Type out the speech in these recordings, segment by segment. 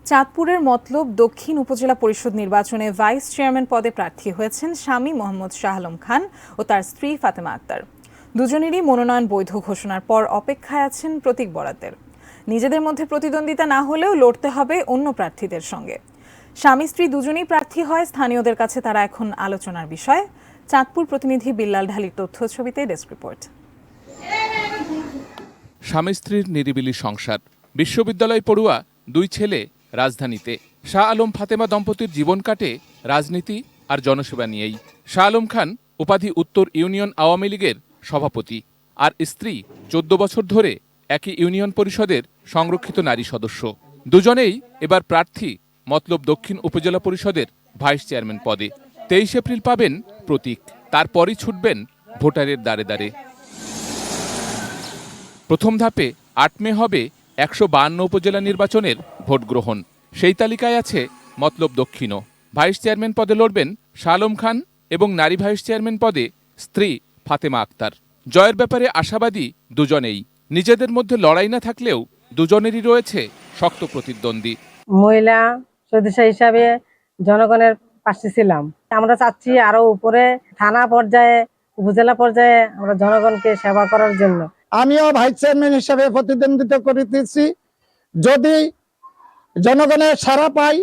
চাঁদপুরের মতলব দক্ষিণ উপজেলা পরিষদ নির্বাচনে ভাইস চেয়ারম্যান পদে প্রার্থী হয়েছেন স্বামী মোহাম্মদ শাহ আলম খান ও তার স্ত্রী ফাতেমা আক্তার। দুজনেরই মনোনয়ন বৈধ ঘোষণার পর অপেক্ষায় আছেন প্রতীক বরাদ্দের। নিজেদের মধ্যে প্রতিদ্বন্দ্বিতা না হলেও লড়তে হবে অন্য প্রার্থীদের সঙ্গে। স্বামী স্ত্রী দুজনেই প্রার্থী হয় স্থানীয়দের কাছে তারা এখন আলোচনার বিষয়। চাঁদপুর প্রতিনিধি বিল্লাল ঢালির তথ্য ছবিতে ডেস্ক রিপোর্ট। স্বামী স্ত্রীর নিরিবিলি সংসার, বিশ্ববিদ্যালয় পড়ুয়া দুই ছেলে রাজধানীতে। শাহ আলম ফাতেমা দম্পতির জীবন কাটে রাজনীতি আর জনসেবা নিয়েই। শাহ আলম খান উপাধি উত্তর ইউনিয়ন আওয়ামী লীগের সভাপতি, আর স্ত্রী 14 বছর ধরে একই ইউনিয়ন পরিষদের সংরক্ষিত নারী সদস্য। দুজনেই এবার প্রার্থী মতলব দক্ষিণ উপজেলা পরিষদের ভাইস চেয়ারম্যান পদে। 23 এপ্রিল পাবেন প্রতীক, তারপরই ছুটবেন ভোটারের দ্বারে দ্বারে। প্রথম ধাপে 8 মে হবে 152 উপজেলা নির্বাচনের ভোট গ্রহণ। সেই তালিকায় আছে মতলব দক্ষিণও। ভাইস চেয়ারম্যান পদে লড়বেন শাহ আলম খান এবং নারী ভাইস চেয়ারম্যান পদে স্ত্রী ফাতেমা আক্তার। জয়ের ব্যাপারে আশাবাদী দুজনেই। নিজেদের মধ্যে লড়াই না থাকলেও দুজনেরই রয়েছে শক্ত প্রতিদ্বন্দ্বী। মহিলা সদস্য হিসাবে জনগণের পাশে ছিলাম। আমরা চাচ্ছি আরো উপরে থানা পর্যায়ে, উপজেলা পর্যায়ে আমরা জনগণকে সেবা করার জন্য। আমিও ভাইস চেয়ারম্যান হিসাবে প্রতিদ্বন্দ্বিতা করিতেছি। যদি জনগণের সাড়া পাই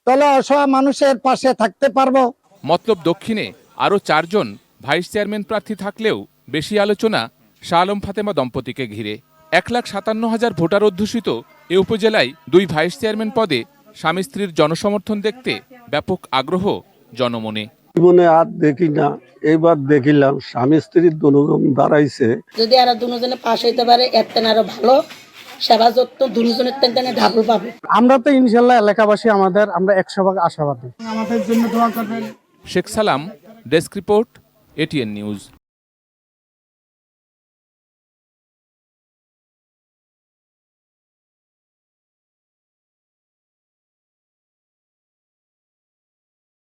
তাহলে অসহায় মানুষের পাশে থাকতে পারবো। মতলব দক্ষিণে আরও 4 জন ভাইস চেয়ারম্যান প্রার্থী থাকলেও বেশি আলোচনা শাহ আলম ফাতেমা দম্পতিকে ঘিরে। 1,57,000 ভোটার অধ্যুষিত এ উপজেলায় 2 ভাইস চেয়ারম্যান পদে স্বামী স্ত্রীর জনসমর্থন দেখতে ব্যাপক আগ্রহ জনমনে। জীবনে আর দেখি না, এইবার দেখিলাম স্বামী স্ত্রীর দুজন দাঁড়াইছে। যদি আরো দুজনে পাশ হইতে পারে এর আরো ভালো সেবা যত্ন দুজনের তেনে ঢাবল পাবে। আমরা তো ইনশাল্লাহ এলাকাবাসী আমরা 100% আশাবাদী। আমাদের জন্য দোয়া করবেন। শেখ সালাম, ডেস্ক রিপোর্ট, ATN নিউজ।